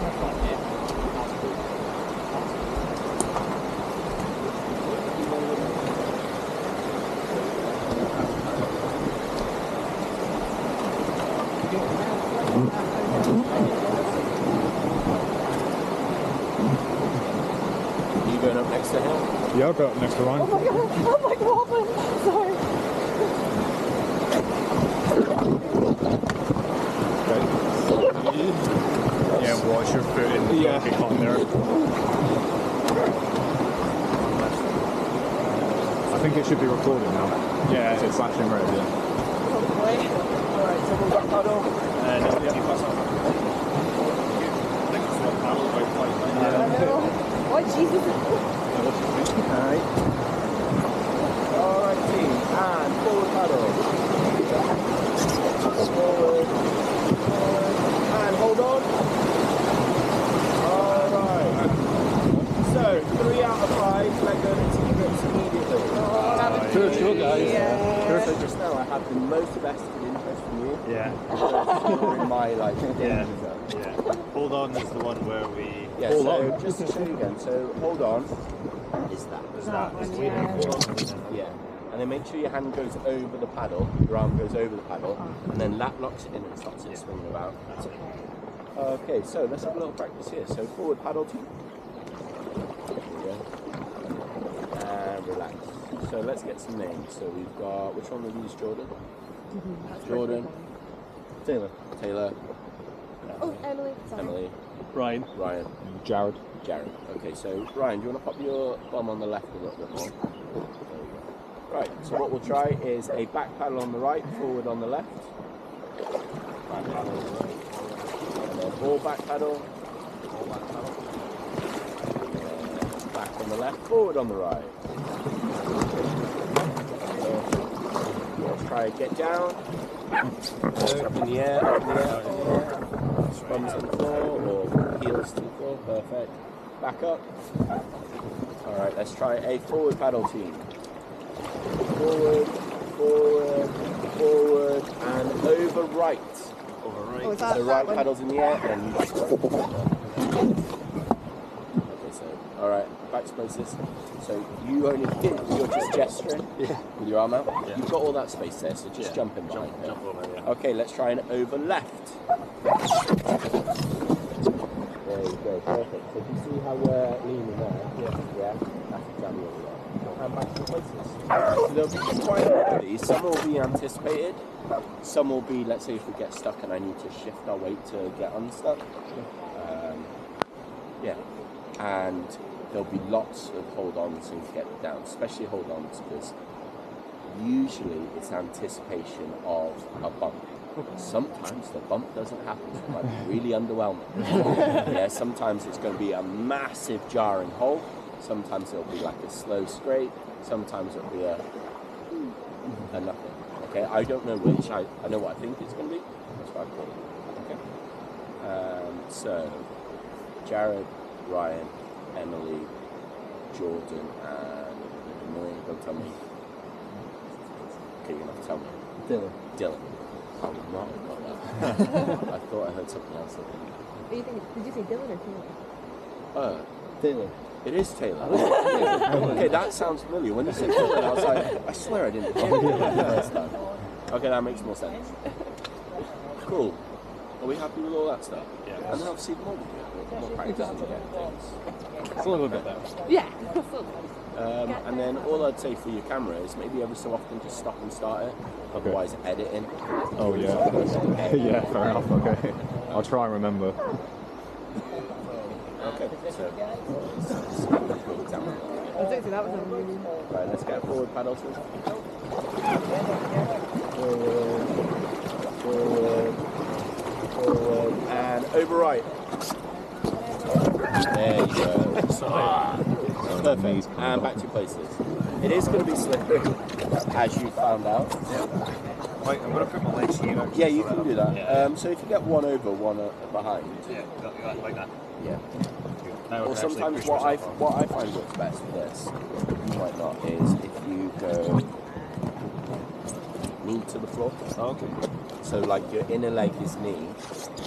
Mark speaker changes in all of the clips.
Speaker 1: You going up next to him?
Speaker 2: Yeah, I'll go up next to Ryan.
Speaker 3: Oh my god, Robin! Sorry.
Speaker 2: Yeah, watch your foot in the yeah. On there. I think it should be recorded now. Yeah, it's flashing red, yeah.
Speaker 3: Alright,
Speaker 1: so we'll back paddle.
Speaker 2: And
Speaker 1: yeah.
Speaker 3: Oh, Jesus.
Speaker 1: Alright. Alright, team. And forward paddle. Forward. And hold on. Alright. So, 3 out of 5, let go into your grips immediately.
Speaker 2: Sure, guys.
Speaker 3: Yeah.
Speaker 1: So just now I have the most vested interest from you.
Speaker 2: Yeah.
Speaker 1: You're in my, like, danger zone.
Speaker 2: Yeah. Hold on is the one where we...
Speaker 1: Yeah,
Speaker 2: hold
Speaker 1: so
Speaker 2: on.
Speaker 1: just to show you again, so hold on. Is that? Yeah. And then make sure your hand goes over the paddle, your arm goes over the paddle, and then lap locks it in and stops it swinging about. That's okay. Okay, so let's have a little practice here. So forward paddle team. There we go. And relax. So let's get some names. So we've got, which one of these, Jordan? Jordan. Taylor. Taylor.
Speaker 3: Oh, Emily. Sorry.
Speaker 1: Emily.
Speaker 2: Ryan.
Speaker 1: Ryan.
Speaker 2: Jared.
Speaker 1: Jared. Okay, so Ryan, do you want to pop your bum on the left a little bit more? Right, so what we'll try is a back paddle on the right, forward on the left. Back paddle on the right. And then ball back paddle. Ball back paddle. Back on the left, forward on the right. Let's try get down. Up in the air, up in the air, up in the air. Bums to the floor or heels to the floor, perfect. Back up. Alright, let's try a forward paddle team. Forward, forward, forward, and over right. Over right.
Speaker 3: Oh,
Speaker 1: so right paddle's in the air, and you just okay, so, alright, back to places. So you only you're just gesturing with your arm out. Yeah. You've got all that space there, so just jump in behind. Jump over, yeah. Okay, let's try an over left. There you go, perfect. So you see how we're leaning there? Yeah, that's exactly what we are. And back to places. So there'll be quite a lot of these. Some will be anticipated. Some will be, let's say if we get stuck and I need to shift our weight to get unstuck. Yeah. And there'll be lots of hold-ons to get down, especially hold-ons because usually it's anticipation of a bump. Sometimes the bump doesn't happen. It might be really underwhelming. Yeah, sometimes it's going to be a massive jarring hole. Sometimes it'll be like a slow scrape. Sometimes it'll be a nothing. Okay, I don't know which. I know what I think it's going to be. That's what I call it. Okay. So, Jared, Ryan, Emily, Jordan, and Emily. Don't tell me. Okay, you're gonna have to tell me. Dylan. I would not have got that. I thought I heard something else.
Speaker 3: What do you think? Did you say Dylan or Taylor?
Speaker 1: Taylor. It is Taylor. Okay, that sounds familiar. When you said Taylor, I was like, I swear I didn't hear it the first time. Okay, that makes more sense. Cool. Are we happy with all that stuff? Yeah. And then obviously the more we get, more practice we get things.
Speaker 2: It's a little bit better.
Speaker 3: Yeah.
Speaker 1: And then all I'd say for your camera is maybe every so often just stop and start it. Otherwise, editing.
Speaker 2: Oh yeah. Yeah, fair enough. Okay. I'll try and remember.
Speaker 1: Okay. So. Right, let's get forward paddle. Forward, and over right. There you go. Perfect. And back to places. It is going to be slippery, as you found out.
Speaker 2: Wait, I'm going to put my legs here.
Speaker 1: Yeah, you can do that. Yeah. So if you get one over, one behind.
Speaker 2: Yeah, like that.
Speaker 1: Yeah. Or sometimes what I find works best for this, you might not, is if you go knee to the floor.
Speaker 2: Okay.
Speaker 1: So like your inner leg is knee,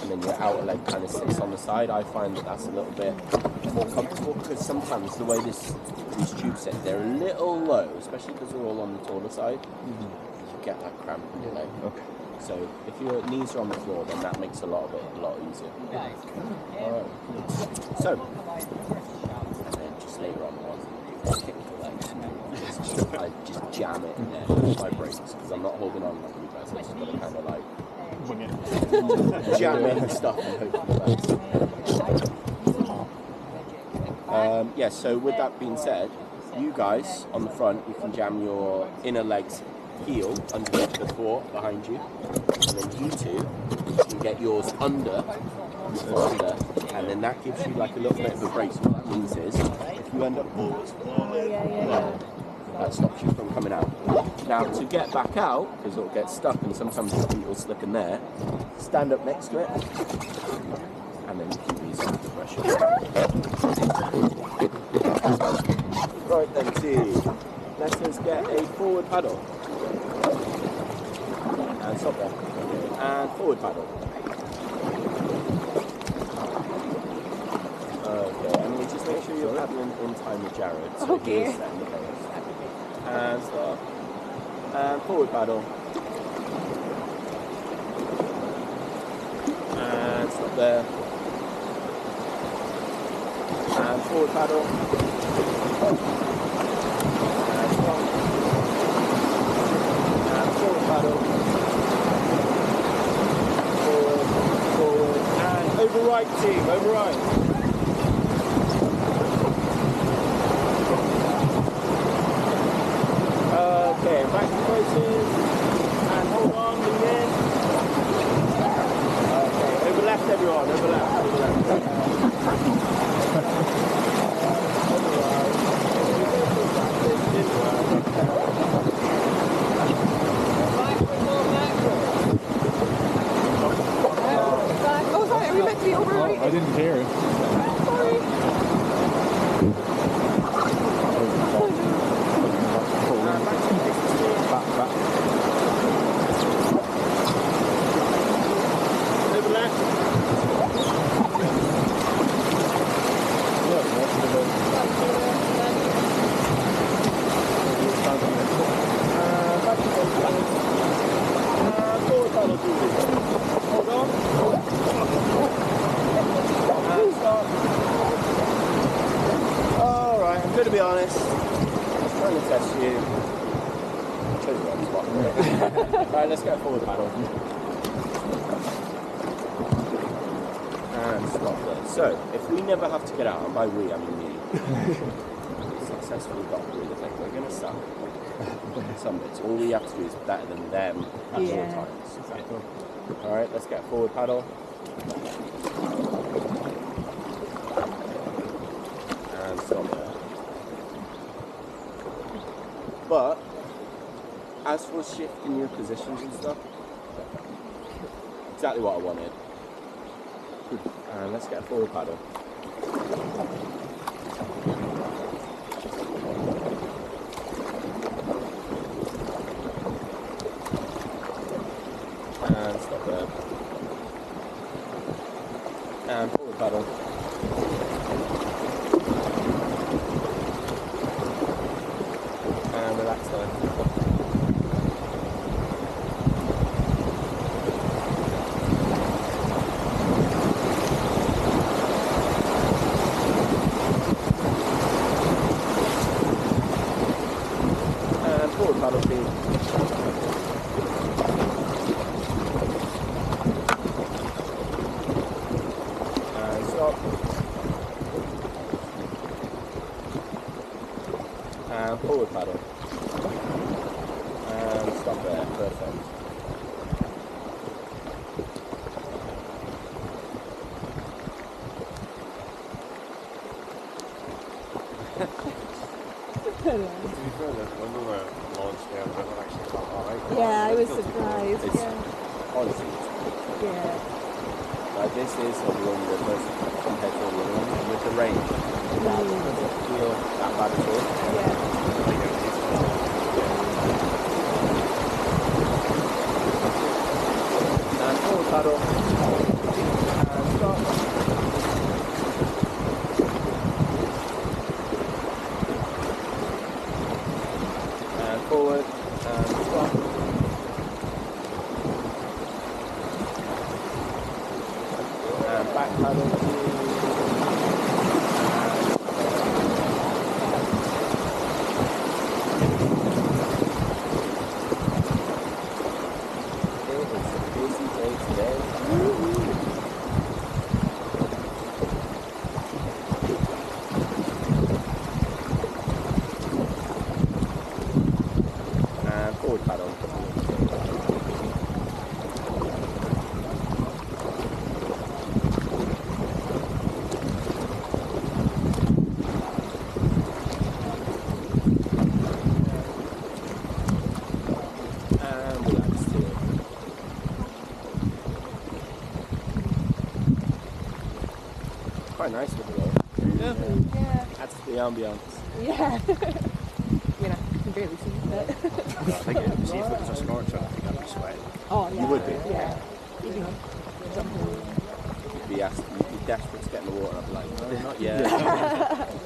Speaker 1: and then your outer leg kind of sits on the side. I find that that's a little bit more comfortable because sometimes the way these tubes sit, they're a little low, especially because they're all on the taller side. You get that cramp in your leg.
Speaker 2: Okay.
Speaker 1: So if your knees are on the floor, then that makes a lot of it a lot easier. Alright. So, and then just later on, kick the legs. I just jam it in there with my brakes because I'm not holding on like you guys. I just got to kind of like jam in stuff and hope for the best. Yeah, so with that being said, you guys on the front, you can jam your inner leg's heel underneath the thwart behind you, and then you two can get yours under, and then that gives you like a little bit of a brace. What that means is, if you end up forwards, that stops you from coming out. Now to get back out, because it'll get stuck and sometimes your feet will slip in there, stand up next to it, and then you keep these under the pressure. Right then, team, let us get a forward paddle. And stop there. And forward paddle. Okay, and we just make sure you're paddling in time with Jared. So
Speaker 3: okay.
Speaker 1: Here's then, okay. And stop. And forward paddle. And stop there. And forward paddle. And stop. And forward paddle. Forward, forward, and over right, team, over right. Okay, back to places, and hold on, lean in. Okay, over left everyone, over left, over left. Over right.
Speaker 3: Oh, sorry, are we meant to be over right?
Speaker 2: I didn't hear it.
Speaker 3: Sorry.
Speaker 2: Back.
Speaker 1: Over left. Forward paddle, Julie. Hold on. And stop. Alright, I'm going to be honest. I'm trying to test you. I'll show you where I'm spotting. Right, let's go forward paddle. And stop there. So, if we never have to get out, and by we I mean me, successfully got through the thing, we're going to suck. Some bits. All we have to do is better than them at all times. Alright, let's get forward paddle. And stop there. But, as for shifting your positions and stuff, exactly what I wanted. And let's get a forward paddle. And stop there. And forward paddle. And relax there. And forward paddle speed. And stop. And forward paddle. And stop there. Perfect.
Speaker 3: Yeah, I was surprised.
Speaker 1: It's
Speaker 3: Yeah.
Speaker 1: honestly,
Speaker 3: Yeah.
Speaker 1: like this is a longer version compared to the other one with the range. That doesn't feel that bad at all.
Speaker 3: Yeah.
Speaker 1: paddle. And stop. And forward. And stop. And back paddle. Forward paddle. And relax too. Quite nice with it though.
Speaker 3: Yeah.
Speaker 1: Adds to the ambience.
Speaker 3: Yeah. You know, you can barely see that.
Speaker 4: I think if it was a scorcher, I think I'd be sweating.
Speaker 3: Oh, yeah.
Speaker 1: You would be.
Speaker 3: Yeah. You'd be jumping.
Speaker 1: You'd be desperate to get in the water. I'd be like, no, not yet.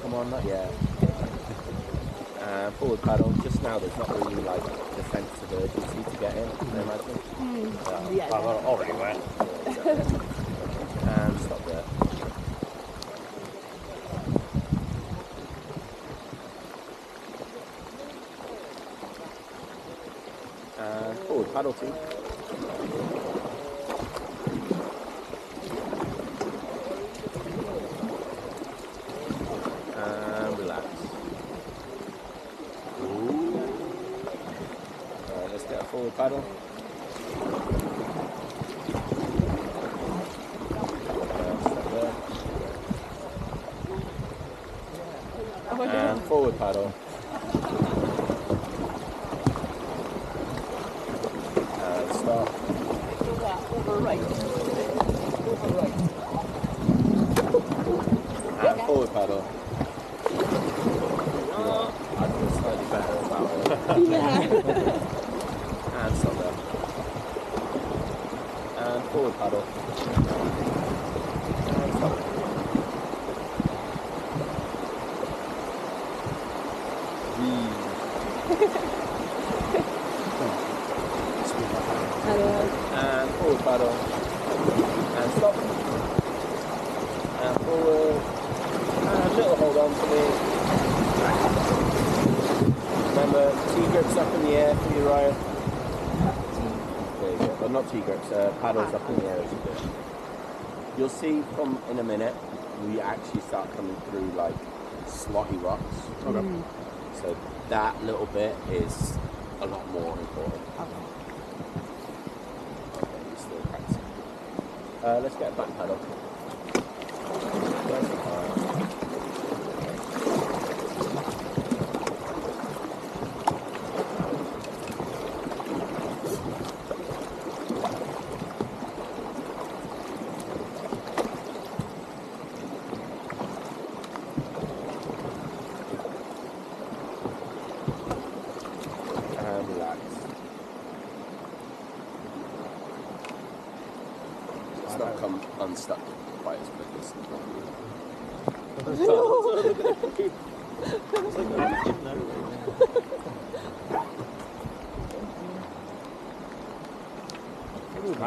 Speaker 1: Come on, not yet. Forward paddle. Just now, there's not really like defensive urgency to get in. I imagine.
Speaker 3: Yeah.
Speaker 4: Well, they're already wet.
Speaker 1: And stop there. And forward paddle too. And relax. Let's get a forward paddle. Stop there. And forward paddle. And stop.
Speaker 3: Over right. Over right.
Speaker 1: And forward paddle. I feel slightly better about it.
Speaker 3: Yeah.
Speaker 1: And stop there. And forward paddle. And stop. And forward paddle. And stop. And forward. And a little hold on for me. Remember, T-grips up in the air for you, Ryan. There you go. Well, not T-grips, paddles up in the air as you do. You'll see from in a minute, we actually start coming through like slotty rocks.
Speaker 4: Okay.
Speaker 1: So that little bit is a lot more important. Okay, you're still practicing. Let's get a back paddle. Where's the car? And relax. It's not come unstuck quite as quick as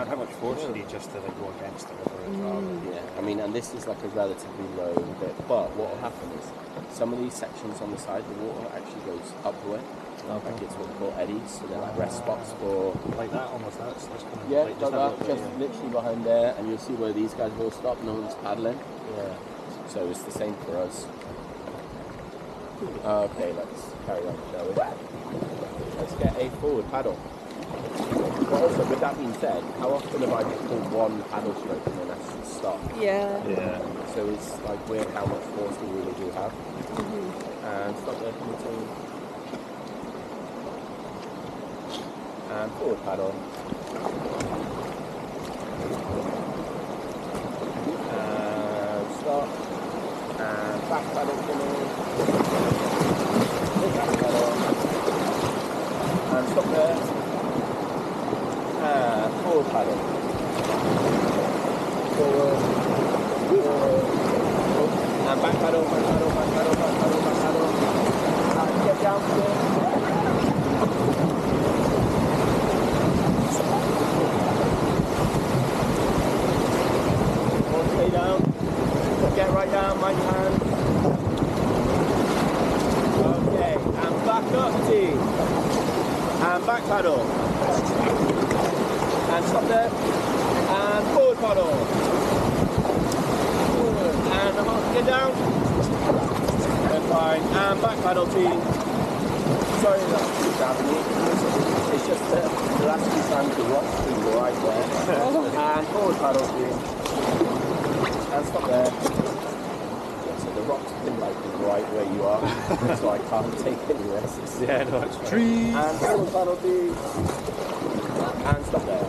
Speaker 4: How much force you need just to like, go against the river as well.
Speaker 1: yeah, I mean, and this is like a relatively low bit, but what will happen is some of these sections on the side, the water actually goes upward. Like it's what we call eddies, so they're like rest spots for.
Speaker 4: Like that, almost. That's kind of
Speaker 1: Yeah,
Speaker 4: like
Speaker 1: like
Speaker 4: a
Speaker 1: that,
Speaker 4: little
Speaker 1: just
Speaker 4: bit,
Speaker 1: literally behind there, and you'll see where these guys will stop, no one's paddling.
Speaker 4: yeah.
Speaker 1: So it's the same for us. Okay, let's carry on, shall we? Let's get a forward paddle. But also, with that being said, how often have I just pulled one paddle stroke and then that's stop?
Speaker 3: Yeah.
Speaker 4: Yeah.
Speaker 1: So it's like weird how much force we really do have. And stop there for the team. And forward paddle. And stop. And back paddle for me. Back paddle. And stop there. And forward paddle. forward, forward. And back paddle, back paddle, back paddle, back paddle, back paddle. And get down to it. Stay down. Get right down, mind your hand. Okay, and back up, team. And back paddle. And stop there. And forward paddle. Forward. And get down. Then fine. And back paddle, team. Sorry that's too grabbing you. It's just that the last few times the rock's been right there. And forward paddle, team. And stop there. Yeah, so the rock's been like right where you are, so I can't take any risks.
Speaker 4: Yeah, no, it's
Speaker 2: Trees.
Speaker 1: And forward paddle, team. And stop there.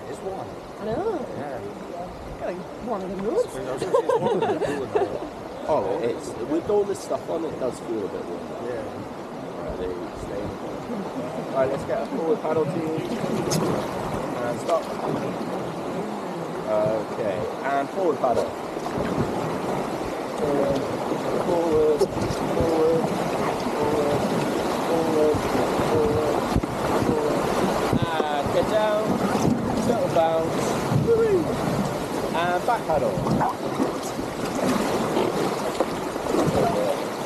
Speaker 4: It's warm.
Speaker 3: I know.
Speaker 4: Yeah.
Speaker 3: Getting warmer than roads.
Speaker 4: It's warmer than the pool in there.
Speaker 1: Oh, it's with all this stuff on, it does feel a bit warm.
Speaker 4: Yeah.
Speaker 1: Alright, there you stay. Alright, let's get a forward paddle, team. And stop. Okay, and forward paddle. Forward, forward, forward, forward, forward, forward, forward. And get down, settle bounce, woo-hoo. And back paddle.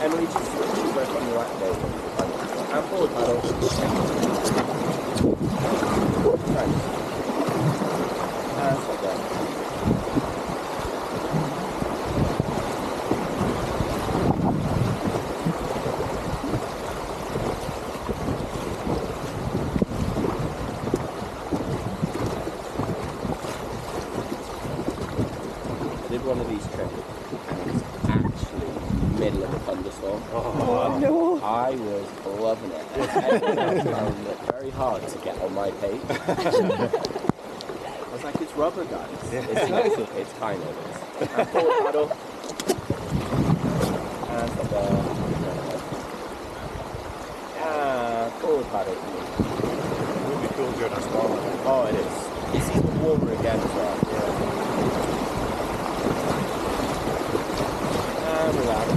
Speaker 1: Emily, just switch you both on the right leg. And forward paddle. Thanks. And stop there. I did one of these trips and it's actually middle of a thunderstorm.
Speaker 3: Oh no.
Speaker 1: I was loving it. Everyone else found it very hard to get on my page. I was like, it's rubber, guys. It's kind of. And forward paddle. And stop there. And forward paddle.
Speaker 4: It would be cool during a storm.
Speaker 1: Oh, it is. It's even warmer again as well. And relax.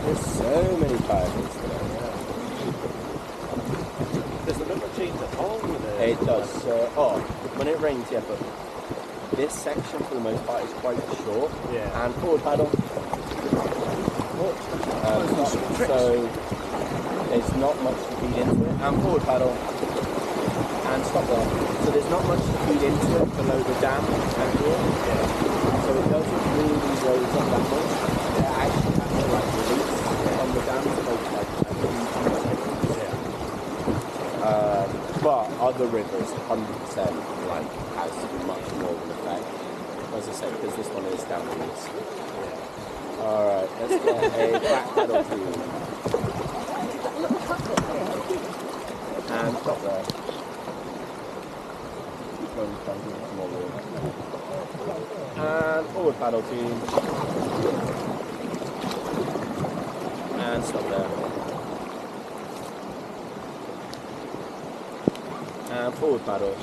Speaker 1: There's so many kayakers today.
Speaker 4: Does the river change at all with it?
Speaker 1: It does. When it rains, yeah, but this section for the most part is quite short.
Speaker 4: Yeah.
Speaker 1: And forward paddle. So there's not much to feed into it. And forward paddle. And stop there. So there's not much to feed into it below the dam and here.
Speaker 4: Yeah.
Speaker 1: So it doesn't really raise up that much. It actually has to like release on the dam to make like but other rivers 100% like has much more of an effect. As I said, because this one is down the east. Alright, let's get a back paddle team. And stop there. Keep going, trying to get some more room. And forward paddle team. And stop there. And forward paddle.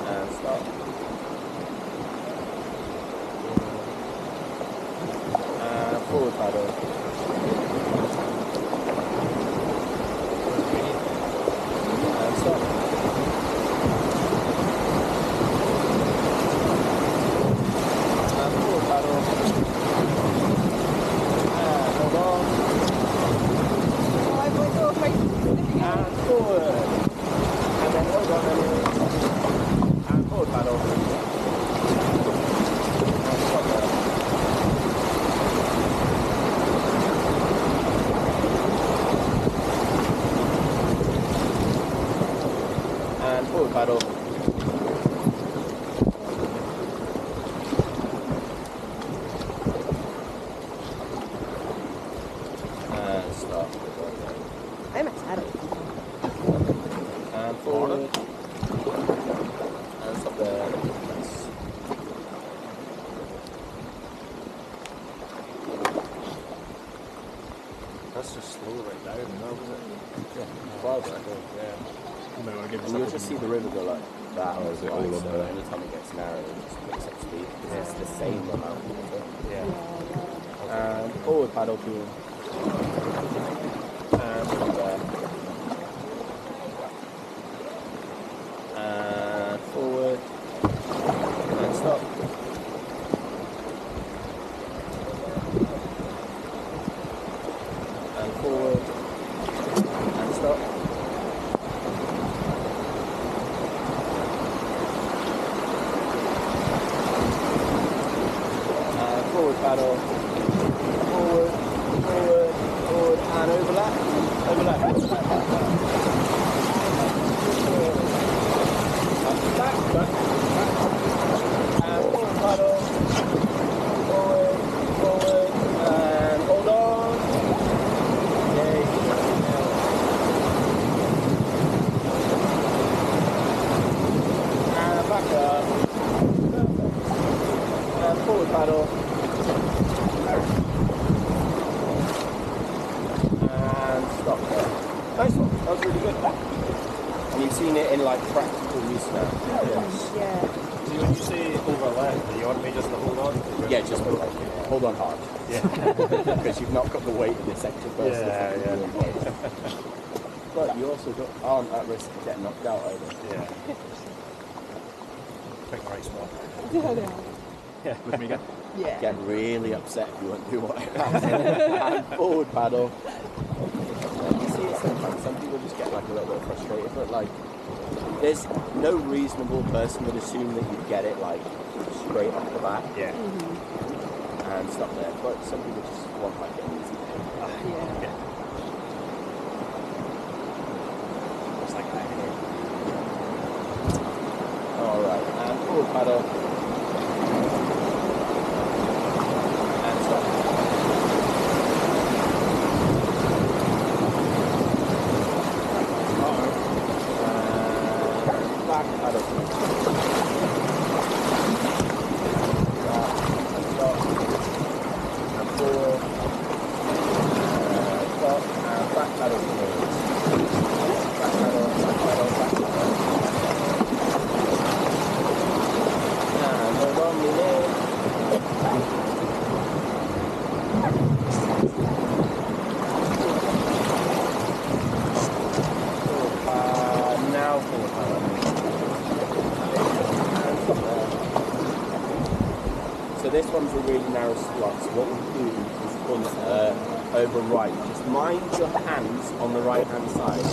Speaker 1: And stop. And forward paddle. And stop. And forward paddle. And hold on. And forward. And then hold on anyway. And forward paddle. And stop there. And forward paddle. And stop.
Speaker 3: I'm excited.
Speaker 1: And forward. And stop there. Nice.
Speaker 4: That's just slow right now, isn't it?
Speaker 1: Yeah, well done.
Speaker 4: Yeah.
Speaker 1: And you'll just see the river go like that.
Speaker 2: Oh, is it all on
Speaker 1: so
Speaker 2: there?
Speaker 1: anytime it gets narrow, it just picks up speed because it's the same amount of water.
Speaker 4: Yeah.
Speaker 1: And forward paddle keen. And from there. And forward. And stop. And forward. And stop. And forward paddle. Forward, forward, forward, and overlap. Overlap. Back, back, back. And forward paddle. Forward, forward, and hold on. Yay. And back up. And forward paddle. And stop there. Nice one. That was really good. And you've seen it in like practical use now. Yes.
Speaker 3: Yeah.
Speaker 4: So when you say overlap, do you want me just to hold on?
Speaker 1: Yeah, just hold on hard.
Speaker 4: Yeah.
Speaker 1: Because you've not got the weight of this extra person.
Speaker 4: Yeah.
Speaker 1: But you also aren't at risk of getting knocked out either.
Speaker 4: Yeah. Pick the right spot.
Speaker 3: Yeah.
Speaker 2: With me again?
Speaker 3: Yeah.
Speaker 1: Get really upset if you won't do what I asked. And forward paddle. You see it sometimes. Some people just get like a little bit frustrated, but like, there's no reasonable person would assume that you get it like straight off the bat
Speaker 4: Yeah.
Speaker 1: and stop there. But some people just want like an easy thing.
Speaker 3: Yeah.
Speaker 4: It's like that.
Speaker 1: All right, and forward paddle. And stop. And back paddle. Back and stop. And forward. And stop. And back paddle. Back paddle, back paddle, back paddle. And hold on, lean in. Now forward paddle. And stop there. So this one's a really narrow slot. So what we do is pull over right. Just mind your hands on the right hand side.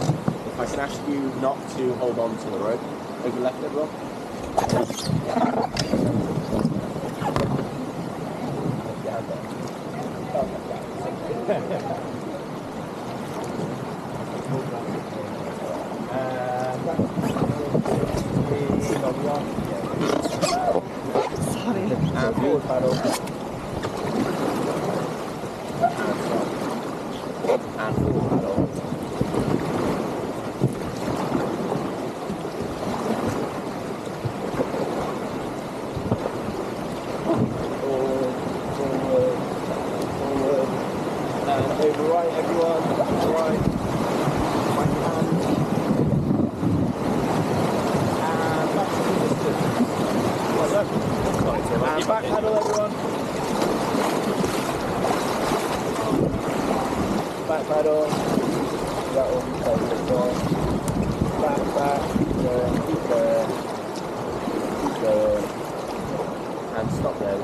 Speaker 1: If I can ask you not to hold on to the rope. Over left, everyone.
Speaker 3: Sorry.
Speaker 1: And forward paddle. And forward paddle. Forward, forward, forward. And over right, everyone. Right. Right hand. And back to the distance. Well done. And back paddle, everyone. Back paddle. That one, take it on. Back, back, keep going, keep going. Keep going. And stop there.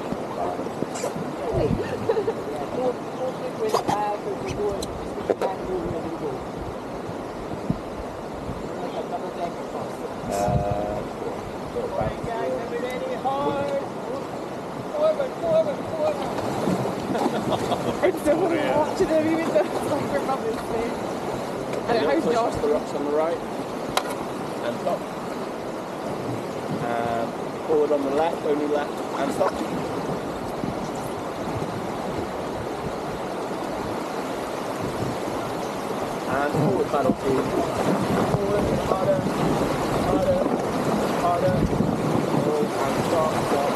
Speaker 3: It's so funny watching them, even though it's like we're probably the same. And how's
Speaker 1: Push
Speaker 3: Josh?
Speaker 1: the rocks on the right. And stop. And forward on the left, only left, and stop. And forward paddle, please. Forward, harder, harder, harder. Forward, and stop, stop,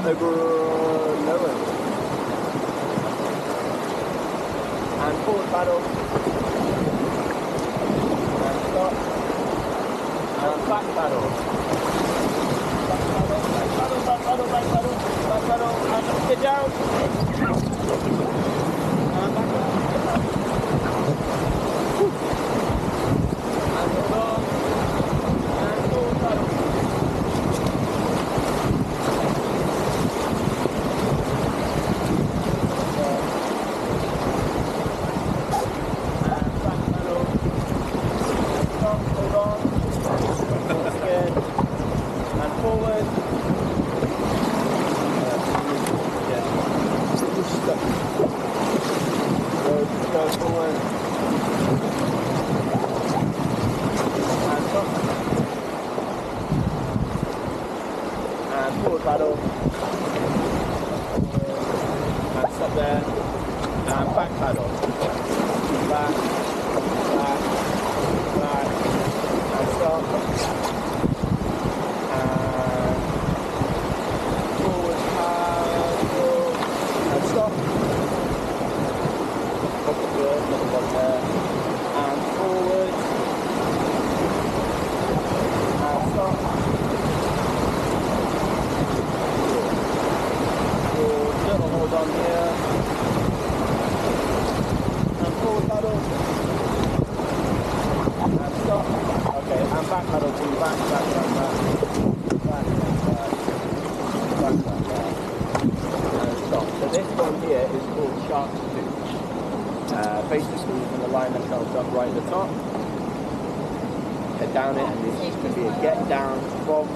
Speaker 1: over lower. forward paddle. And stop. And back paddle. Back paddle, back paddle, back paddle, back paddle, back paddle, and get down. And back paddle. And hold on. And forward paddle. Paddle and stop there and back paddle, back, back, back and stop and forward paddle and stop, good, another one there and forward and stop. Little hold on here and forward paddle and stop. Okay, and back paddle to back, back, back, back, back, back, back, back, back, and stop. So this one here is called shark's tooth. Basically, we're going to line ourselves up right at the top, head down it, and this is going to be a get down from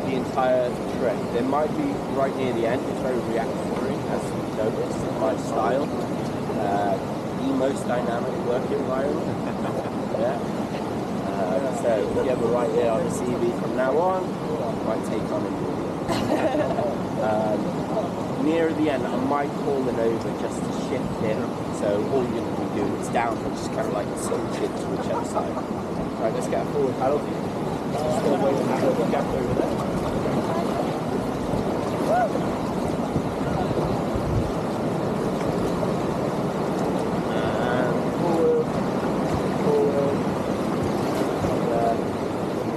Speaker 1: the entire trek. There might be right near the end, it's very reactionary, as you've noticed, in my style. The most dynamic working environment. Yeah. So yeah, we're right here on the CV from now on. Might take on it. Near the end, I might call it over just to shift in. So all you're going to be doing is down, but just kind of like switch to whichever side. Right, let's get a forward paddle. Still waiting for the gap over there. And forward, forward,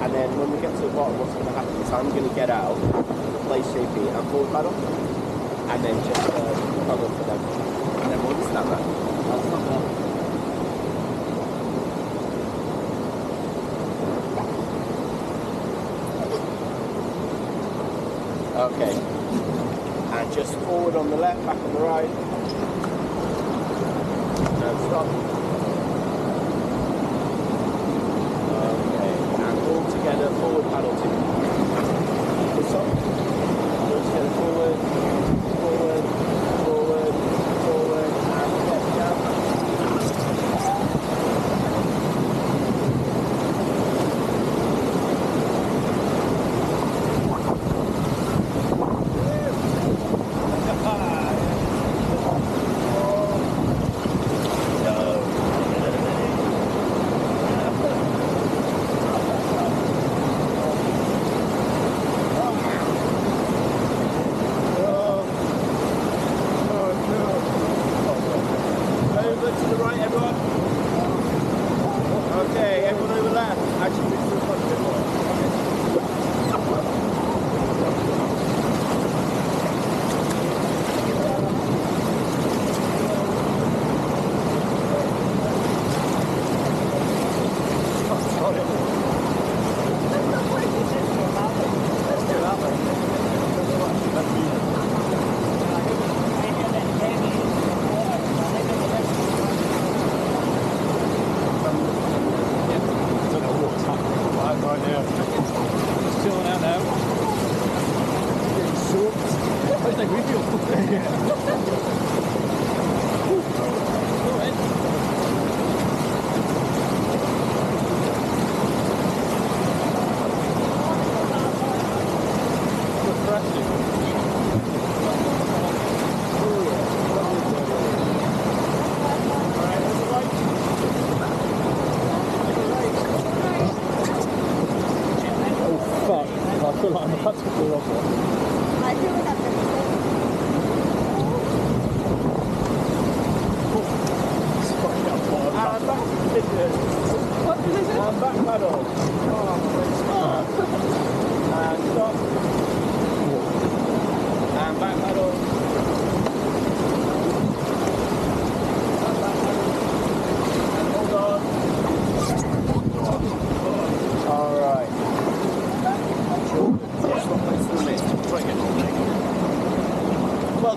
Speaker 1: and then when we get to the bottom, what's going to happen is I'm going to get out, place JP and forward paddle, and then just paddle for them, and then we'll stand that. I'll stop that. Okay, and just forward on the left, back on the right, and stop. Okay, and all together, forward paddle two. Stop. All together, forward, forward, forward, forward, and get down.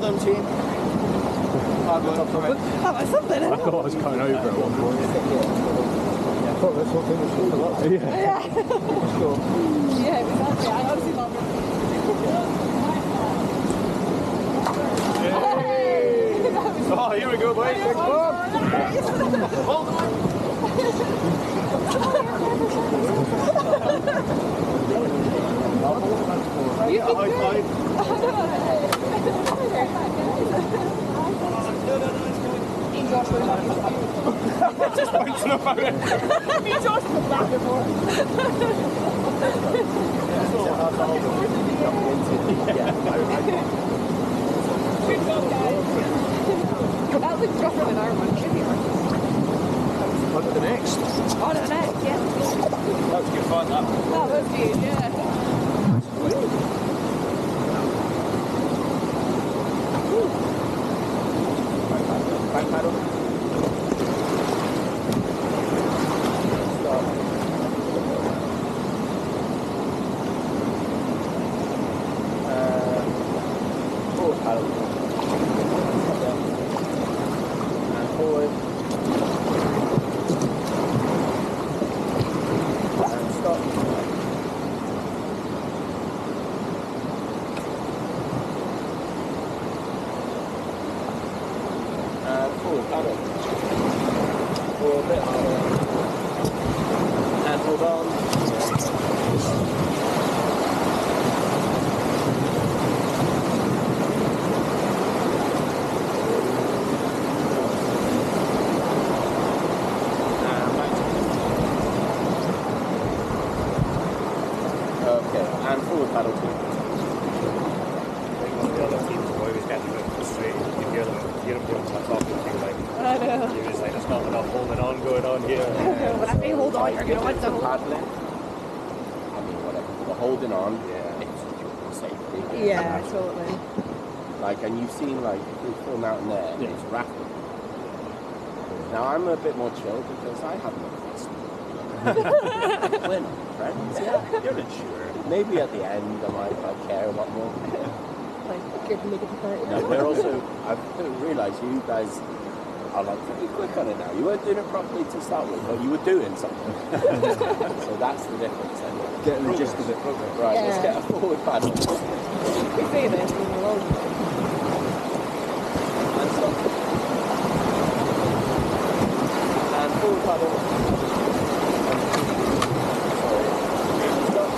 Speaker 1: done, team.
Speaker 3: That was something.
Speaker 2: I thought I was going over at one point.
Speaker 5: I thought this one thing was a lot.
Speaker 2: Yeah.
Speaker 3: Yeah, exactly. I honestly love it.
Speaker 5: Oh, here we go, boys. Next one. Hold on.
Speaker 3: You
Speaker 5: Yeah, high five. Just bouncing about it.
Speaker 3: Me and Josh were back and forth. Good job, guys. That was tougher than our one.
Speaker 5: On to the next.
Speaker 3: On to the next, yeah.
Speaker 5: That was good fun, that.
Speaker 3: That was good, yeah.
Speaker 1: Back paddle. Stop. Forward paddle. And forward. And stop. And forward paddle. Forward a bit harder. And hold on. Okay, and forward paddle too.
Speaker 4: The other teams were always getting a bit frustrated. You hear them doing that talking thing like,
Speaker 3: I know.
Speaker 4: he was like, there's not enough holding on going on here.
Speaker 3: When I say hold on, you're going to want to hold on.
Speaker 1: Paddling. I mean, whatever. The holding on, it's your safety.
Speaker 3: Yeah, totally.
Speaker 1: Like, and you've seen, like, if we fall out in there, it's rafting. Now, I'm a bit more chill because I have no fast. We're not friends, yeah.
Speaker 4: You're not sure.
Speaker 1: Maybe at the end I might care a lot more.
Speaker 3: Like, good to make it to 30.
Speaker 1: No, we're also, I've realised you guys are like pretty quick on it now. You weren't doing it properly to start with, but you were doing something. So that's the difference.
Speaker 5: Getting the gist of it.
Speaker 1: Right, let's
Speaker 3: Yeah.
Speaker 1: get a forward paddle.
Speaker 3: We say this, we're alone.
Speaker 1: And stop. And forward paddle. Sorry. And stop.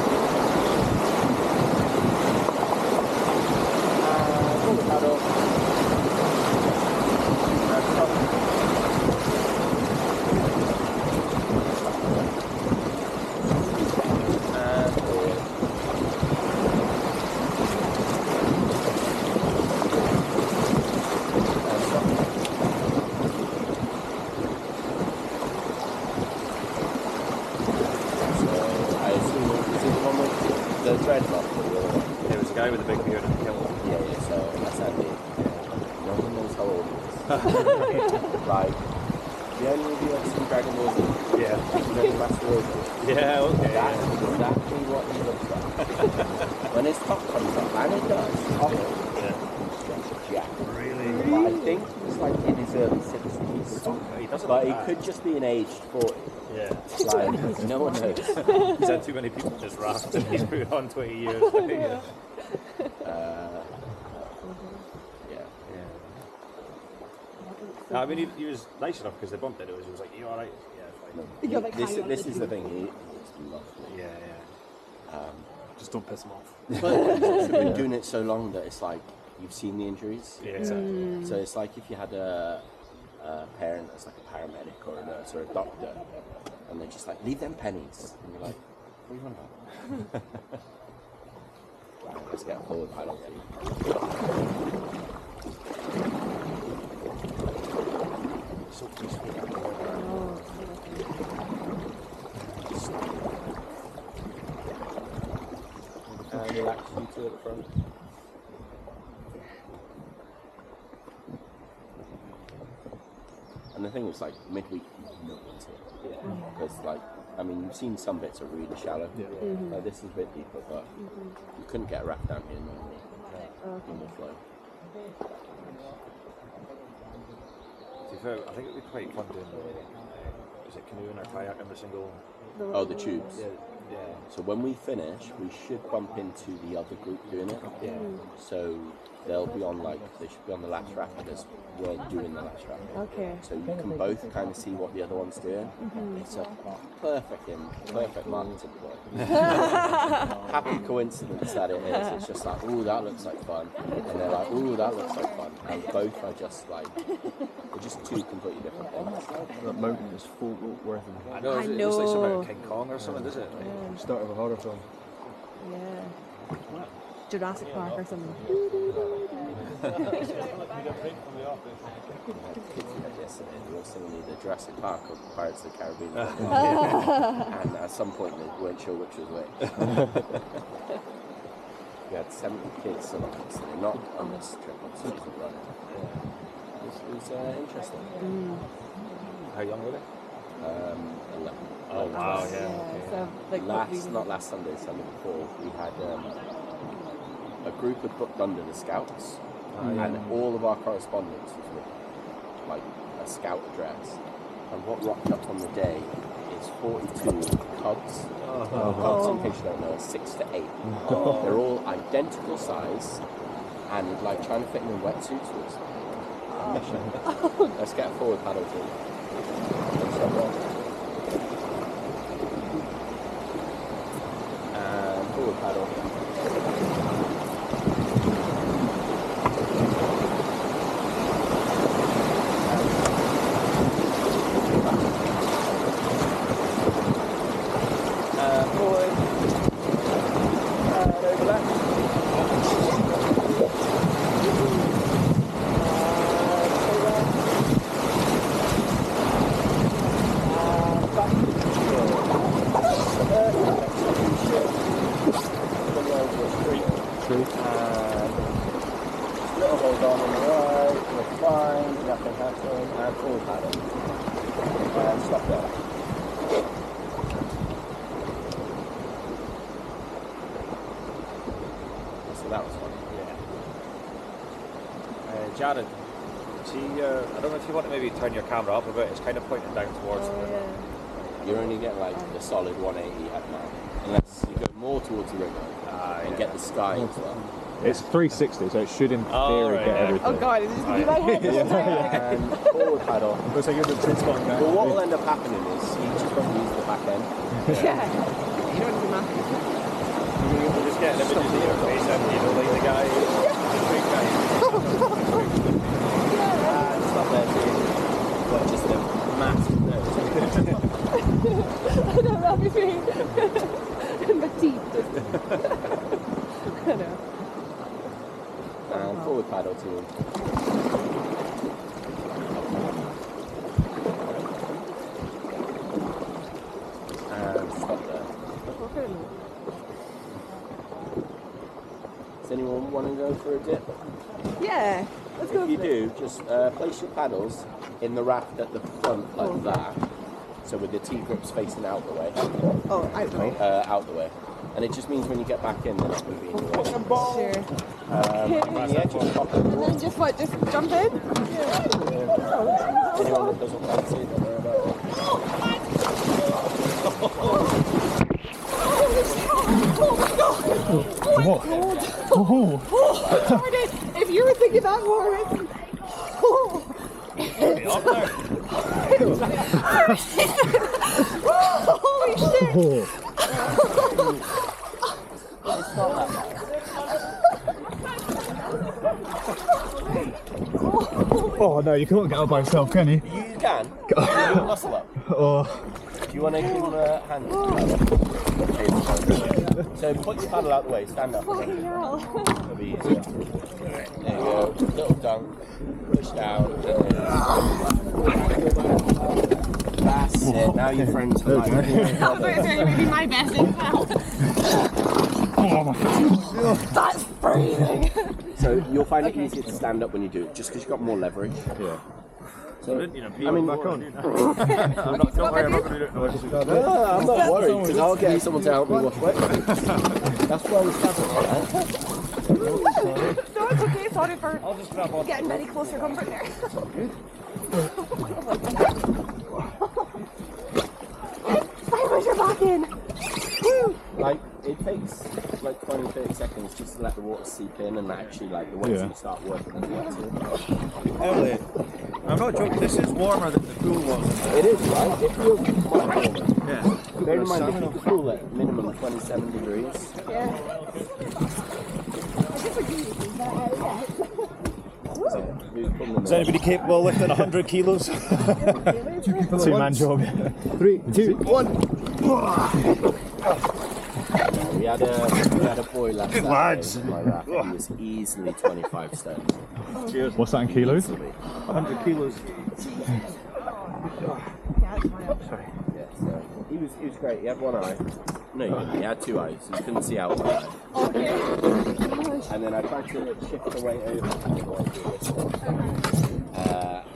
Speaker 1: And forward paddle. And stop. And forward. And stop. So I assume this is the one with the dreadlock.
Speaker 4: There was a guy with a big beard and killed him.
Speaker 1: Yeah, so that's Andy. No one knows how old he is. Like, the only of you ever seen Dragon Ball Z?
Speaker 4: Yeah.
Speaker 1: You know the Master Robo?
Speaker 4: Yeah, okay.
Speaker 1: That's exactly what he looks like. When his top comes up, and it does,
Speaker 4: Yeah.
Speaker 1: Jack.
Speaker 4: Really?
Speaker 1: But I think he's like in his early 60s.
Speaker 4: He doesn't
Speaker 1: But
Speaker 4: look
Speaker 1: he
Speaker 4: bad.
Speaker 1: could just be an aged 40.
Speaker 4: Yeah.
Speaker 1: Like, no one knows.
Speaker 4: He's had too many people this raft and he's put it on 20 years. Yeah.
Speaker 1: Yeah.
Speaker 4: No, I mean, he was nice enough because they bumped into us. He was like, you alright? Yeah, fine.
Speaker 3: You're like
Speaker 1: This,
Speaker 3: hanging on
Speaker 1: this
Speaker 3: to
Speaker 1: is
Speaker 3: the
Speaker 1: the thing, he's lovely.
Speaker 4: Yeah, yeah.
Speaker 2: Just don't piss him off.
Speaker 1: But we've been doing it so long that it's like you've seen the injuries.
Speaker 4: Yeah, exactly.
Speaker 1: So it's like if you had a parent as like a paramedic or a nurse or a doctor, and they're just like, leave them pennies. And you're like, what are you on about? Right, let's get a forward paddle ready.
Speaker 4: So peaceful.
Speaker 1: And relax you two at the front. And the thing is, like, midweek, no one's here. Because, like, I mean, you've seen some bits are really shallow.
Speaker 2: Yeah.
Speaker 1: Like, this is a bit deeper, but you couldn't get a raft down here normally in the flow.
Speaker 5: To be fair, I think it'd be quite fun doing is it canoeing or kayak every single.
Speaker 1: Oh, the tubes.
Speaker 5: Yeah.
Speaker 1: So when we finish, we should bump into the other group doing it.
Speaker 5: Yeah.
Speaker 1: So they'll be on they should be on the last raft because we're doing the last raft.
Speaker 3: Okay.
Speaker 1: So you can both kind of see what the other one's doing. It's a perfect marketing ploy. Happy coincidence that it is. It's just like, ooh, that looks like fun, and they're like, ooh, that looks like fun, and both are just like, they're just two completely different things.
Speaker 2: That mountain is full worth of
Speaker 5: I know. It looks like something out of King Kong or something, does it?
Speaker 2: start of a horror film.
Speaker 3: Yeah. Jurassic Park or something.
Speaker 1: Yesterday, we were singing either Jurassic Park or Pirates of the Caribbean, and at some point they weren't sure which was which. We had 70 kids still on this, they're not on this trip, so it wasn't running. It was interesting.
Speaker 5: How young were they?
Speaker 1: 11.
Speaker 5: Oh wow, yeah.
Speaker 3: So, like,
Speaker 1: Not last Sunday, Sunday before, we had a group had booked under the Scouts, and all of our correspondence was with like a Scout address. And what rocked up on the day is 42 cubs. Cubs, in case you don't know, are 6 to 8. They're all identical size, and like trying to fit them in wetsuits was a mission. Let's get a forward paddle team. And forward paddle. Forward. And over left. Little hold on the right, we're fine, nothing happened, and forward paddle. And stop there. So that was fun.
Speaker 5: Yeah. Jared, see, I don't know if you want to maybe turn your camera up a bit. It's kind of pointing down towards the river.
Speaker 1: You only get like the solid 180 at night, unless you go more towards the river and get the sky as well.
Speaker 2: It's 360, so it should in theory get everything.
Speaker 3: Oh god, is this gonna be my head?
Speaker 1: And forward paddle.
Speaker 2: Looks like you're the twin spot now.
Speaker 1: Well, what will end up happening is you just won't use the back end.
Speaker 3: Yeah. You don't do math.
Speaker 5: You just get images of your face and you know, like the guy, the big guy.
Speaker 1: Stop there, too. But just a massive nose.
Speaker 3: I know, that'll be me. And my teeth just... I know.
Speaker 1: And forward paddle team. And stop there. Does anyone want to go for a dip?
Speaker 3: Yeah, let's go.
Speaker 1: If you do, just place your paddles in the raft at the front like that. So with the T-grips facing out the way.
Speaker 3: Oh, out the way.
Speaker 1: Out the way. And it just means when you get back in, they're not going to be in your way.
Speaker 3: Sure.
Speaker 1: Yeah, just pop in.
Speaker 3: And then just what, just jump in?
Speaker 1: Anyone that doesn't fancy it, don't worry about it.
Speaker 3: If you were thinking that more, holy shit!
Speaker 2: Oh no, you can't get out by yourself, can you?
Speaker 1: You can. Muscle up.
Speaker 2: Oh.
Speaker 1: Do you want to give him a hand? So put your paddle out the way, stand up.
Speaker 3: Fucking hell.
Speaker 1: It'll be easier. There you go. Little dunk. Push down. That's it. Now you're friends for life.
Speaker 3: Maybe my best in hell. That's freezing.
Speaker 1: So you'll find it easier to stand up when you do it, just because you've got more leverage.
Speaker 2: Yeah.
Speaker 1: So,
Speaker 2: I mean, back on.
Speaker 5: Don't worry, I'm not going to do it.
Speaker 1: I'm not worried, because I'll get someone to help me wash away. That's why we're standing, right?
Speaker 3: No, no, it's okay. Sorry for
Speaker 5: I'll just grab on.
Speaker 3: getting very close to comfort there. Push your back in. Woo.
Speaker 1: Like, it takes like 20-30 seconds just to let the water seep in and actually like the wetsuit start working as well.
Speaker 5: Elliot, I'm not joking, this is warmer than the pool was.
Speaker 1: It is, right? It feels much warmer.
Speaker 5: Yeah.
Speaker 1: Bear in mind, they keep the pool at minimum 27 degrees.
Speaker 3: Yeah.
Speaker 5: Is anybody capable of lifting 100 kilos?
Speaker 2: Two-man job.
Speaker 1: 3, 2, 1. We had a boy last Saturday
Speaker 5: lads.
Speaker 1: in my raft. He was easily 25 stones.
Speaker 5: Cheers.
Speaker 2: What's that in kilos?
Speaker 1: Easily.
Speaker 5: 100 kilos.
Speaker 1: Yeah, so he was great. He had one eye. No, he had two eyes. So you couldn't see out one eye. And then I tried to shift the weight over.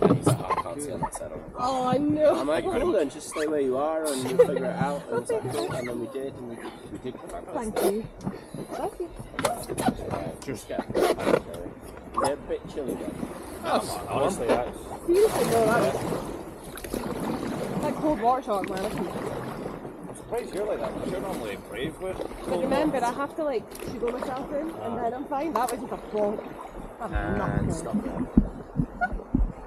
Speaker 1: And he's like, oh, I can't see on that side.
Speaker 3: Oh, I know.
Speaker 1: I'm like, cool then, just stay where you are and you'll figure it out. And it's like, cool. And then we did, and we did fantastic.
Speaker 3: Thank you. Thank you.
Speaker 1: Just get they're a bit chilly though.
Speaker 5: Honestly, that's...
Speaker 3: Seriously, no, that's like cold water shock, man.
Speaker 5: I'm surprised you're like that, because you're normally brave with
Speaker 3: But remember, I have to like sugar myself in, and then I'm fine. That was just a plonk. I'm
Speaker 1: And
Speaker 3: not
Speaker 1: stop
Speaker 3: good.
Speaker 1: there.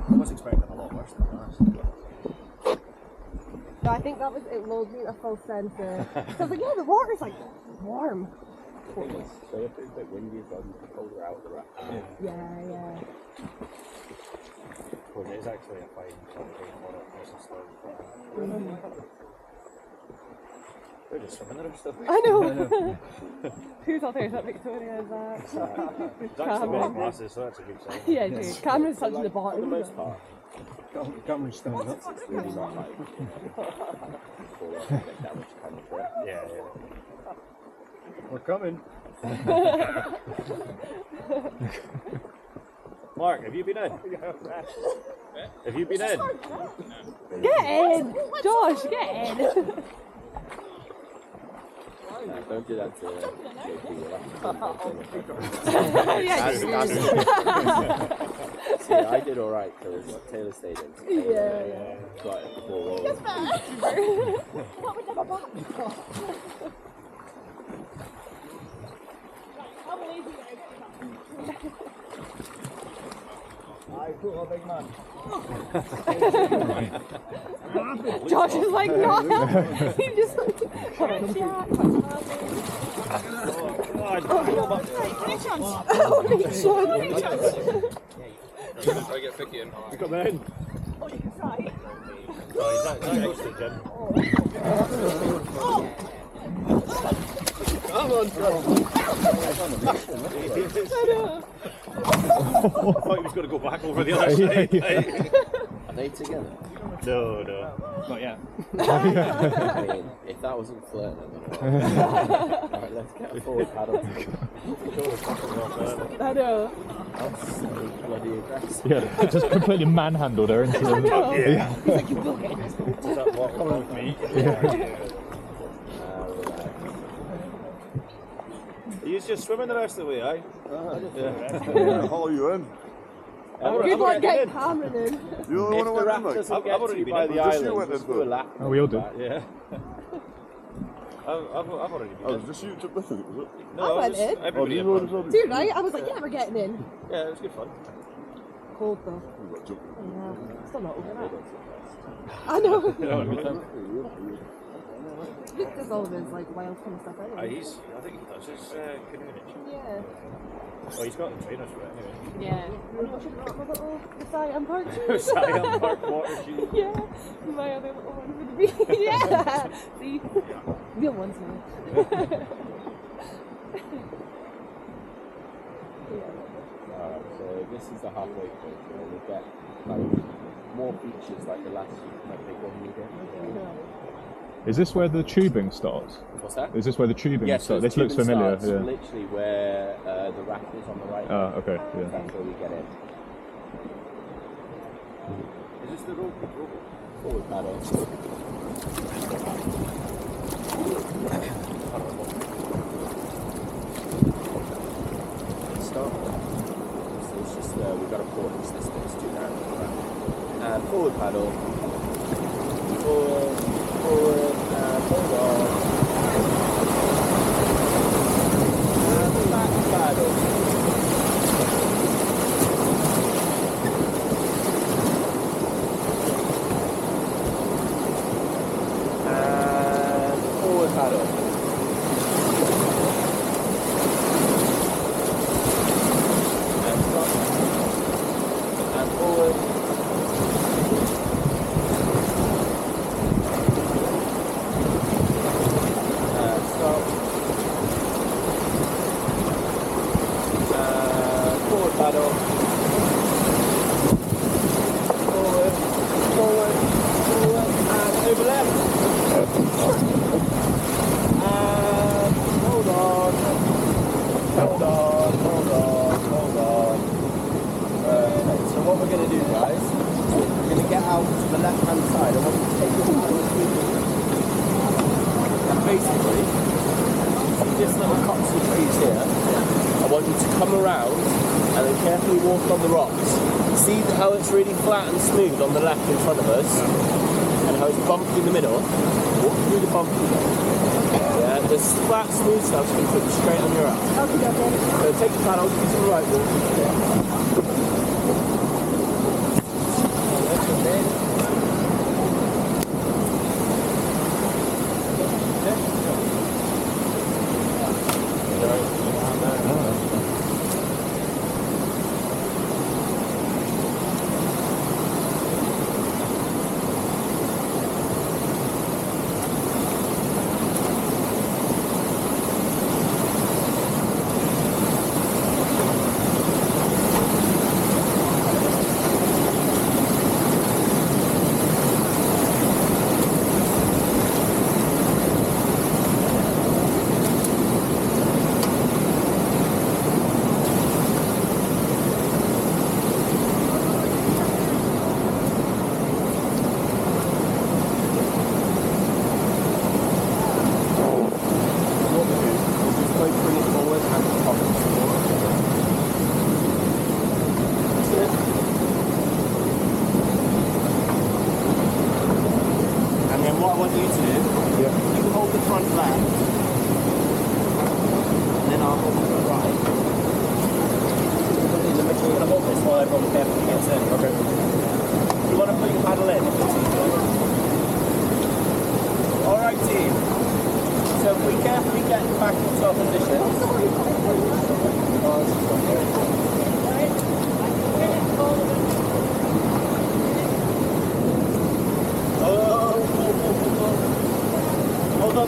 Speaker 5: I was expecting a lot worse than that.
Speaker 3: No, I think that was, it lulled me in a false sense of, so I was like, yeah, the water's like warm.
Speaker 1: The thing is, so if it's a bit windy as well, you can hold her out of the raft.
Speaker 3: Yeah.
Speaker 5: Because it is actually a fine something for it, nice and slow. They're just swimming there and stuff.
Speaker 3: I know. Who's out there? Is that Victoria? Is that?
Speaker 5: It's actually wearing glasses, so that's a good sign.
Speaker 3: Yeah, dude. Cameron's touching the
Speaker 1: For the
Speaker 3: bottom.
Speaker 1: most part,
Speaker 4: Cameron's standing up.
Speaker 1: it's really not like full on get damage kind of trip.
Speaker 5: Yeah.
Speaker 4: We're coming.
Speaker 5: Mark, have you been in? Have you been in?
Speaker 3: Get in! Josh, get in!
Speaker 1: No, don't do that to JP. See, I did alright because Taylor stayed in.
Speaker 3: Yeah.
Speaker 1: Got it before rolling.
Speaker 5: I put a big man.
Speaker 3: Josh is like, no! He just like, come on, Jack.
Speaker 6: I get Vicky in.
Speaker 5: You come in.
Speaker 3: Oh, you can try.
Speaker 5: Oh, he's not to the gym.
Speaker 1: Come on, John.
Speaker 5: I thought he was going to go back over the other side.
Speaker 1: Are they together?
Speaker 5: No.
Speaker 4: Not yet.
Speaker 1: I mean, if that wasn't flirting, I don't know. Alright, let's get a forward paddle.
Speaker 3: I know.
Speaker 1: That's so bloody aggressive.
Speaker 2: Yeah, just completely manhandled her into
Speaker 3: I
Speaker 2: the...
Speaker 3: know.
Speaker 5: Yeah.
Speaker 3: He's like, you will get this.
Speaker 5: Is that what coming with me? He's just swimming the rest of the way, aye?
Speaker 7: I'll haul you in.
Speaker 3: Good luck getting Cameron in.
Speaker 7: You the only
Speaker 1: If
Speaker 7: one
Speaker 1: the
Speaker 7: that
Speaker 1: raft
Speaker 7: went in,
Speaker 1: doesn't
Speaker 5: I've
Speaker 1: get
Speaker 5: already
Speaker 1: to you
Speaker 5: been
Speaker 1: by
Speaker 5: in.
Speaker 1: the
Speaker 7: Just you
Speaker 1: island,
Speaker 7: went
Speaker 1: just
Speaker 7: in
Speaker 1: do a
Speaker 7: for-
Speaker 1: lap.
Speaker 2: Oh, we all do.
Speaker 5: Yeah. I've already been
Speaker 7: Oh,
Speaker 5: in.
Speaker 7: just you took with it, was it?
Speaker 5: No,
Speaker 3: I went
Speaker 5: just-
Speaker 3: in.
Speaker 5: Everybody
Speaker 7: you
Speaker 5: in
Speaker 7: were
Speaker 5: one.
Speaker 7: as well?
Speaker 3: Dude, right? I was like, yeah, we're getting in.
Speaker 5: Yeah, it was good fun.
Speaker 3: Cold though.
Speaker 7: You got jumped.
Speaker 3: Yeah. Still not over that. I know. Luke does all of his like wild kind of stuff
Speaker 5: I
Speaker 3: anyway.
Speaker 5: think he does his canoeing.
Speaker 3: Yeah.
Speaker 5: Oh, he's got the trainers for it anyway.
Speaker 3: Yeah. I know I should have brought my little Siam Park shoes.
Speaker 5: Siam Park water shoes.
Speaker 3: Yeah. My other little one would be. Yeah. See? Real ones now.
Speaker 1: Alright, so this is the halfway point, and we get like more features like the last big one we did.
Speaker 2: Is this where the tubing starts?
Speaker 1: What's that?
Speaker 2: Is this where the tubing
Speaker 1: Yes,
Speaker 2: starts? This looks familiar. Yeah.
Speaker 1: Literally where the raft is on the right.
Speaker 2: Ah, okay. Yeah.
Speaker 1: That's where we get in.
Speaker 5: Is this the rope?
Speaker 1: Forward paddle. Stop. we've got to pause this bit to do that. And forward paddle. Forward, and hold on. And back paddle. And forward paddle. And stop. And forward. Stop. Forward paddle. Forward, forward, forward, and over left. And hold on. Hold on, hold on, hold on. So what we're going to do, guys, we're going to get out to the left-hand side. I want you to take your paddle with you. And basically, see this little copse of trees here? I want you to come around and then carefully walk on the rocks. See how it's really flat and smooth on the left in front of us? And how it's bumped in the middle? Walk through the bumpy bit. Yeah, the flat, smooth stuff's going to put you straight on your ass. So take the paddle, use the right walk.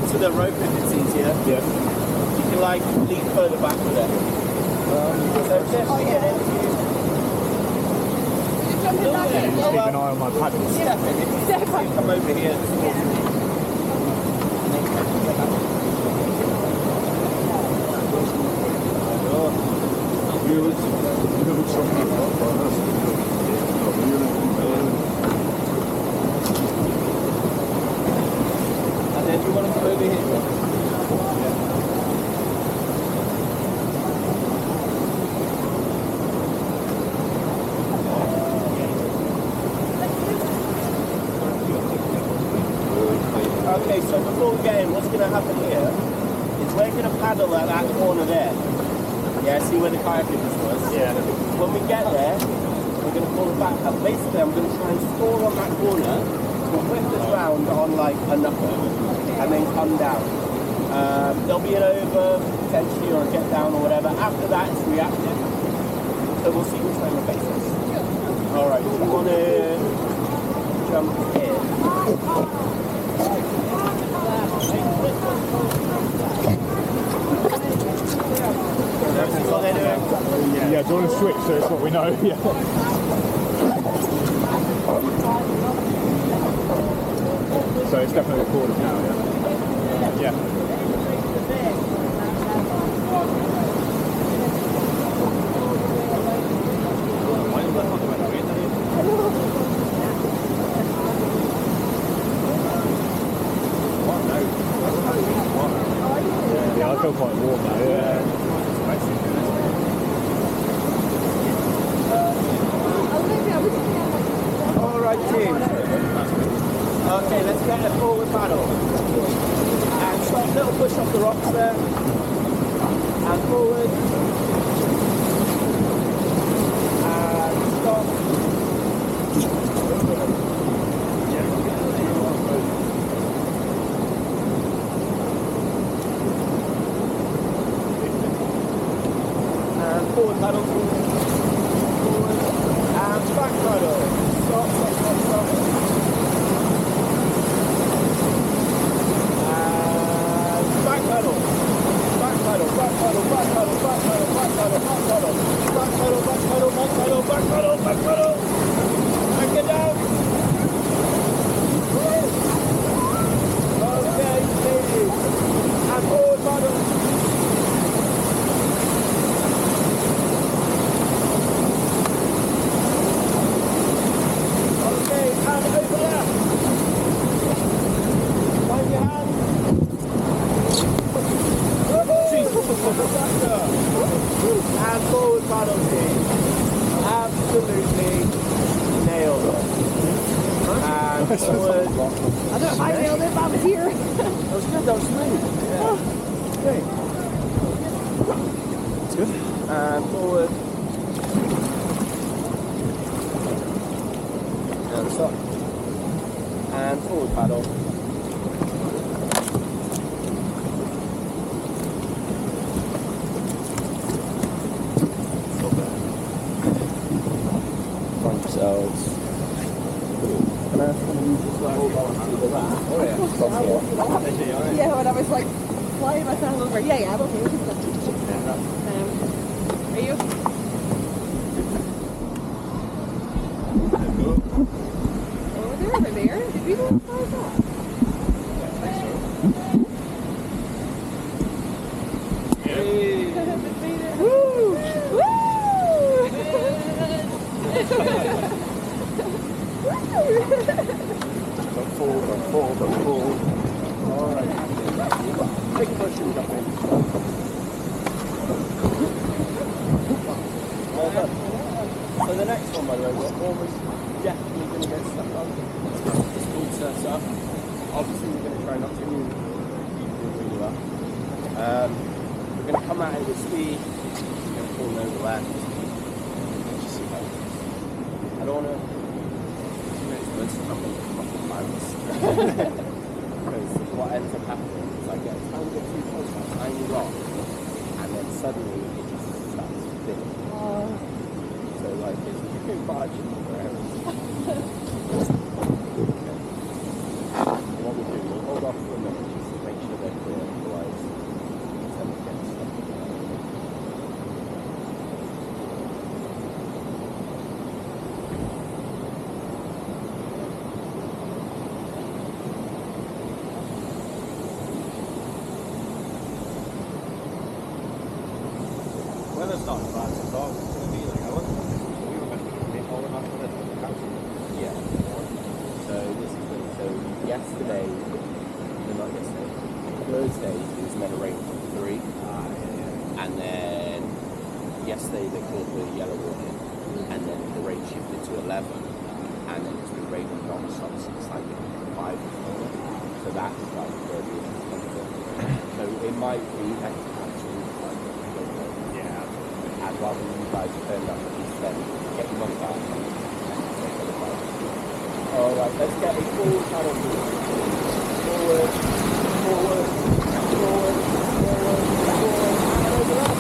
Speaker 1: To the rope if it's easier. Yeah. You can like lean further back with it. So just
Speaker 3: Oh, yeah.
Speaker 2: Keep an eye on my paddles.
Speaker 1: Step in. If you come over here. And then you want to come over here. Okay, so before we get in, what's going to happen here is we're going to paddle at that corner there. Yeah, see where the kayaking was? Yeah. When we get there, we're going to pull it back up. Basically, I'm going to try and stall on that corner, we'll whip this round on like a knuckle, and then come down. There'll be an over, potentially, or a get down or whatever. After that, it's reactive. So we'll see which way we're facing. Alright, so we want to jump in.
Speaker 2: Yeah, do you want to switch so it's what we know? Yeah. So it's definitely recorded now, yeah? Yeah. Yeah, I feel quite warm now, yeah.
Speaker 1: a forward paddle. And stop, little push off the rocks there. And forward. And stop. And forward paddle. Forward. And back paddle. Stop, stop, stop, stop. And back paddle. Back paddle, back paddle, back paddle, back paddle, back paddle, back paddle. Back paddle, back paddle, back paddle, back paddle, back paddle. And get down. Okay, easy. And forward paddle. Okay, and over left. Find your hand. And forward paddle team. Absolutely nailed it. And forward.
Speaker 3: I don't know if I nailed it, but I was here.
Speaker 1: That was good, that was smooth. Yeah. Okay. That's good. And forward. And stop. And forward paddle. Find yourselves. Can I use this like hold on to the back? Oh yeah. From here.
Speaker 3: Yeah, when I was like flying myself over. Yeah, I'm okay. Are you? Over there, over there. Did we go as far as that? Woo!
Speaker 1: Don't fall, don't fall, don't fall. Alright. Take your shoes up in. Well done. So the next one, by the way, we're almost definitely going to get stuck on. The speed surf's up. Obviously, we're going to try not to move. You do really well. We're going to come out with speed. We're going to pull over left. Just see how it goes. I don't want to. Because what ends up happening is I get a tiny bit too close to a tiny rock, and then suddenly it just starts spinning. So like it's very marginal wherever. Okay. And what we'll do, we'll hold off for a minute just to make sure they're clear, otherwise it's going to get stuck.
Speaker 5: Weather's not bad at all. It's going to be like, I wonder, we were meant to be all enough for the council.
Speaker 1: Yeah. So this is good. So yesterday, no, not yesterday, Thursday it was meant to rain from 3. And then yesterday they called the yellow warning, and then the rain shifted to 11, and then it's been raining non-stop since like 5 this morning. So that's like very interesting. So it might be actually like, I'd rather you guys turn up instead. Get your money back. Alright, let's get a full paddle move. Forward, forward, forward, forward, forward, and over up.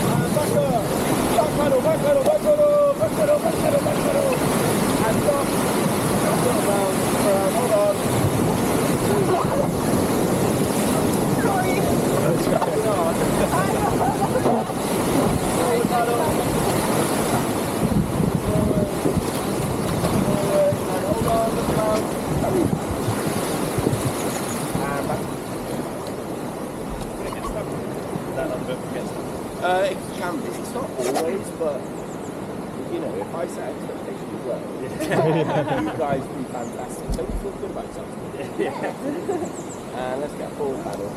Speaker 1: And back up. Back paddle, back paddle, back paddle, back paddle, back paddle, back paddle. And stop. Around, hold on. Sorry. It can be. It's not always, but you know, if I set expectations well, you guys do fantastic. Don't you feel good about yourself? And let's get a forward paddle. The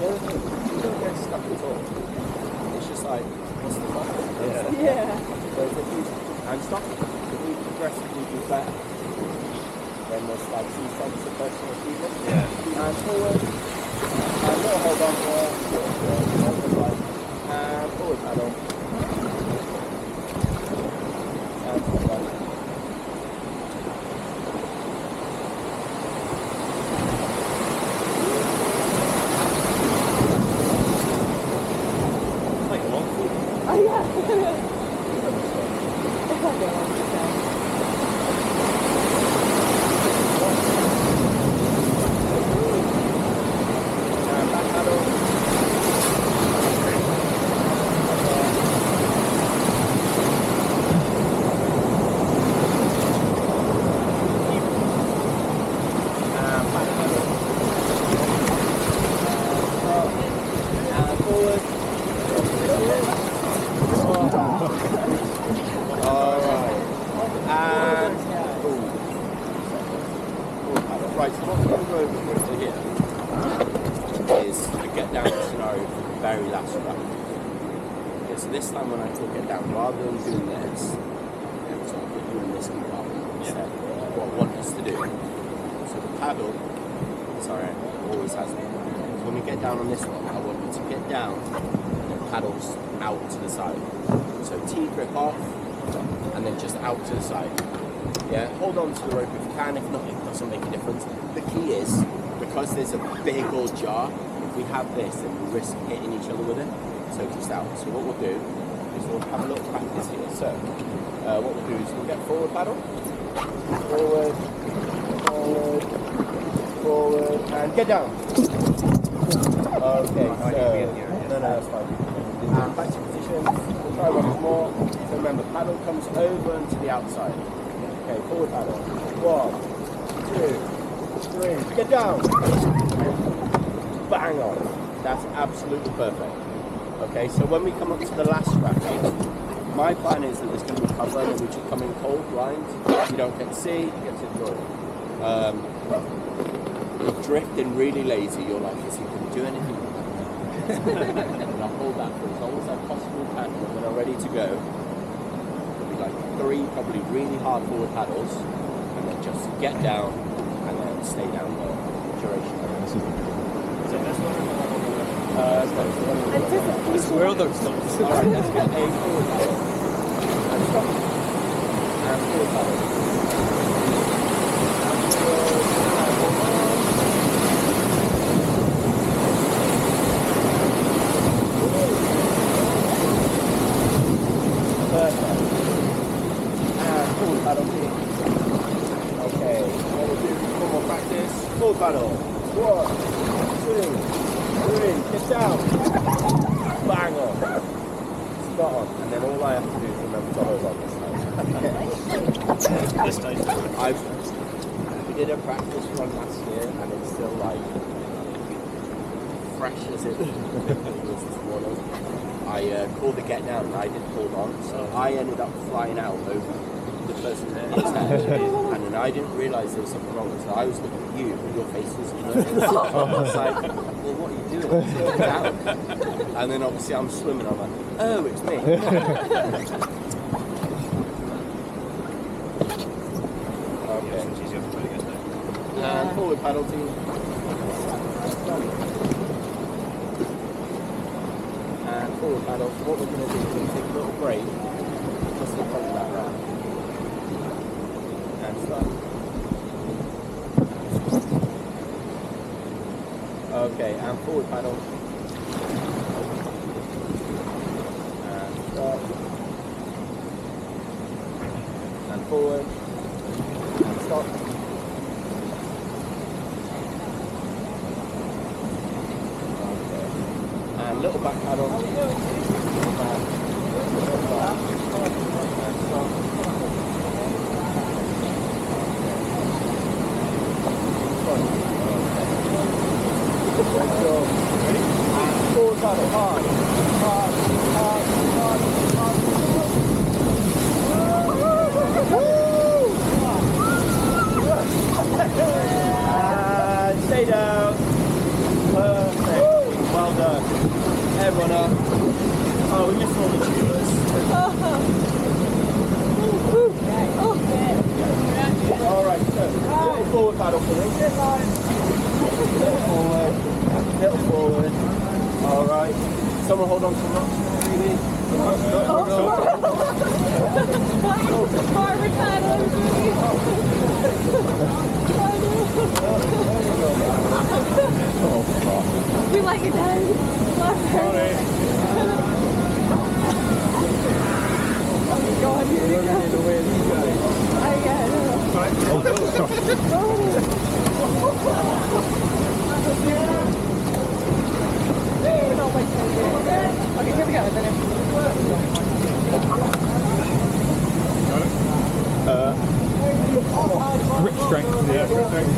Speaker 1: other thing, you don't get stuck at all. It's just like, what's the button?
Speaker 3: Yeah.
Speaker 1: So if you, and stop. If we progressively do that, personal achievement.
Speaker 5: Yeah.
Speaker 1: And forward. And little hold on there. And forward paddle. And forward.
Speaker 5: Like a long foot.
Speaker 3: Oh, yeah. It's like a long time.
Speaker 1: And back paddle. And back paddle. And forward. Alright. And right, so what we're going to go over quickly here is the get down scenario for the very last round. Okay, so this time when I talk get down, rather than doing this, so I'll put you in this compartment instead. What I want us to do. So the paddle, sorry, always has me. So when we get down on this one, I want you to get down and the paddles out to the side. So T grip off and then just out to the side. Yeah, hold on to the rope if you can, if not, it doesn't make a difference. The key is, because there's a big old jar, if we have this, then we risk hitting each other with it. So just out. So what we'll do is we'll have a little practice here. So what we'll do is we'll get forward paddle, forward, forward, forward, and get down. Okay, so, no, that's fine. And back to position, we'll try once more. So remember, paddle comes over and to the outside. Okay, forward paddle. 1, 2, 3, get down. Bang on. That's absolutely perfect. Okay, so when we come up to the last rafting, my plan is that there's going to be cover and we just come in cold, blind. You don't get to see, you get to enjoy it. You're drifting really lazy, you're like, is he going to do anything? And I'll hold that for as long as I possibly can, and when I'm ready to go, there'll be like 3 probably really hard forward paddles, and then just get down, and then stay down the duration.
Speaker 5: Is it this one?
Speaker 3: I
Speaker 6: swear those songs.
Speaker 1: Alright, let's get a forward paddle. And stop. And forward paddle. And forward, and one more. Perfect. And forward paddle here. Okay, what we'll do is one more practice. Forward paddle. 1, 2, 3, get down. Bang on. Spot on. And then all I have to do is remember to hold on this time.
Speaker 5: This time.
Speaker 1: We did a practice run last year and it's still like fresh as it was this morning. I called the get down and I didn't hold on, so I ended up flying out over the person's head, and then I didn't realise there was something wrong. So I was looking at you, and your face was nervous. I was like, well, what are you doing? Get down. And then obviously I'm swimming. I'm like, oh, it's me. Okay. And forward paddle team. And forward paddle. So what we're going to do is we're going to take a little break just in front of that round. And start. Okay, and forward paddle. And start. And forward. And stop. And little back paddle. Little back. Little back. And stop. Let's go. Ready? And forward paddle. Hard. Hard. Hard. Hard. Hard. And stay down. Perfect. Well done. Everyone up. Oh, we missed all the tubers. Alright, so little forward paddle for me. Little forward. Alright. Someone hold on to the rock.
Speaker 3: Forward paddle. We like it, Dad. Sorry. Oh my God, here we go. Okay, here we go.
Speaker 2: Grip strength. Yeah, grip strength.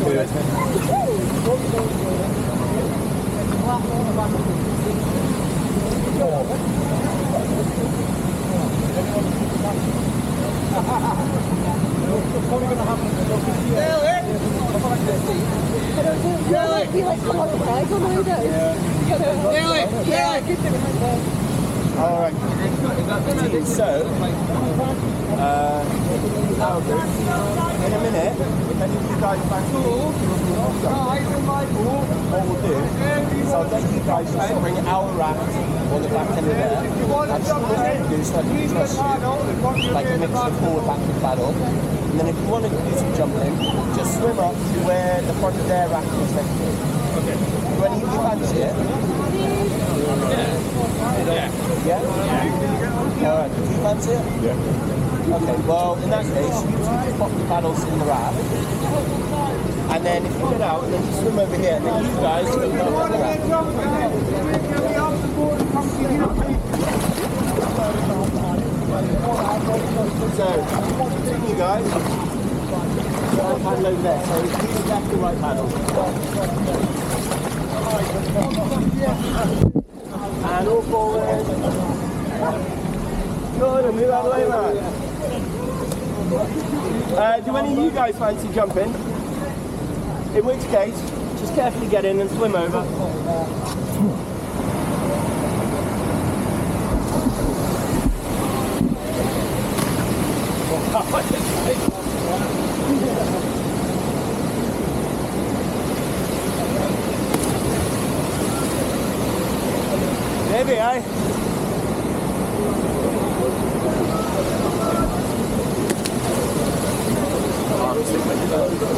Speaker 3: We like come on the flags on the way down. Yeah.
Speaker 1: Alright. So, in a minute, if any of you guys fancy what we'll do is I'll let you guys just bring our raft on the back end of there. And just what we'll do is like a trust you, like a mix of forward, backward paddle. And then if you want to do some jumping, just swim up to where the front of their raft is next to. Okay. Do any of you fancy it? Yeah? Alright, do you fancy it? Yeah. Okay, well, in that case, you two just pop the paddles in the raft. And then if you get out, then you swim over here, and then you guys go over the raft. So, you guys, right paddle over there. So, who's left or right paddle? And all forward. Good, and move out of the way, man. Do any of you guys fancy jumping? In which case, just carefully get in and swim over. Maybe, eh?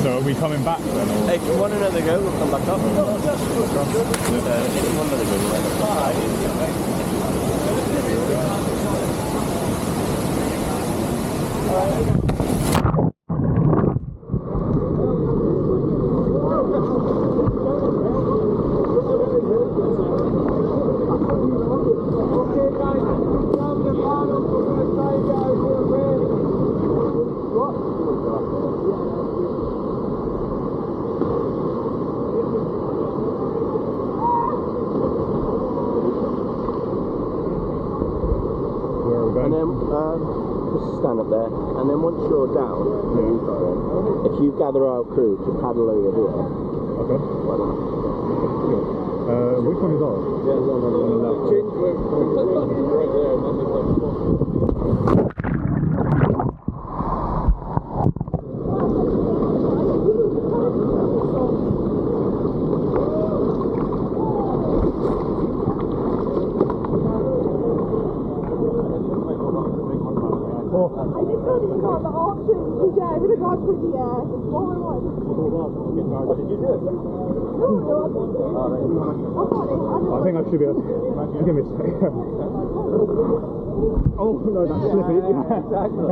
Speaker 2: So are we coming back then? Or?
Speaker 1: If you want another go, we'll come back up. If you want another go, and then just stand up there, and then once you're down, if you gather our crew to paddle over here.
Speaker 2: Okay. Which one is ours?
Speaker 1: Yeah, on the left.
Speaker 2: I think I should be able to. Give me a second. Oh, no, that's slippery. Yeah, exactly.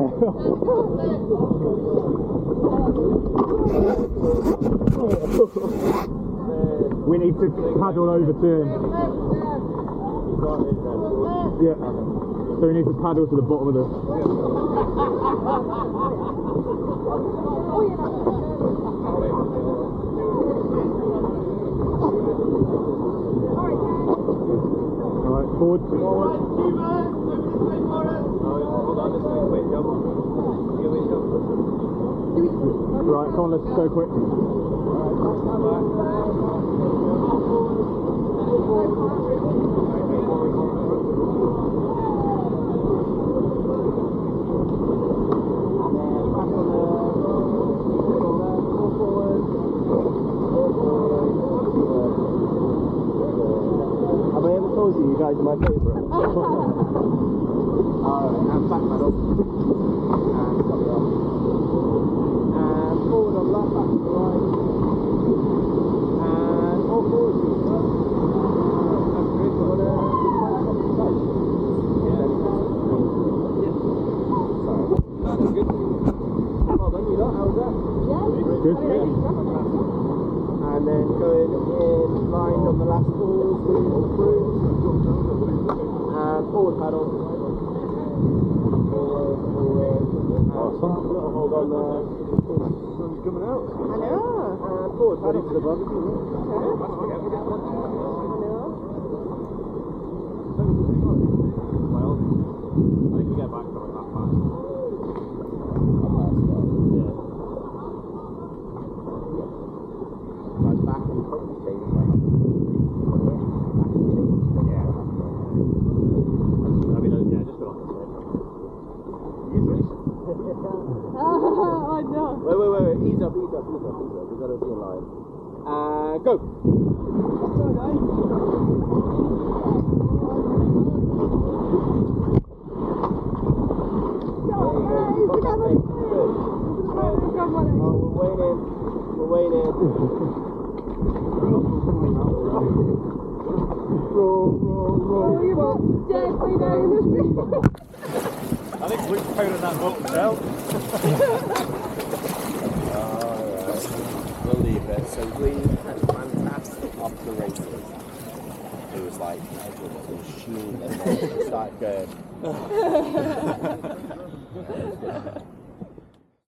Speaker 2: We need to paddle over to him. Yeah. So we need to paddle to the bottom of the... Alright, forward. Right, come on, let's go quick.
Speaker 8: Alright, and back pedal. And stop it off. And forward on left, back to the right. And all forward. That's good. That's good. Well done, you lot. How was that?
Speaker 2: Good.
Speaker 8: And then going in line on the last pause with cruise. And forward pedal. Forward. Little hold on there. Sun's coming out.
Speaker 3: I know.
Speaker 8: And forward pedal to the barbecue.
Speaker 5: Well, I think we get back from it that fast.
Speaker 8: Back and probably change.
Speaker 5: Yeah. I mean, yeah, just go on this way.
Speaker 3: I know.
Speaker 8: Wait. Ease up. We gotta be alive. Go. We're waiting. Roll.
Speaker 3: You're dead way down in the street.
Speaker 5: I think Luke's pounding that boat himself.
Speaker 1: Alright, we'll leave it. So we had fantastic operators. It was like everyone was a machine and then it started going.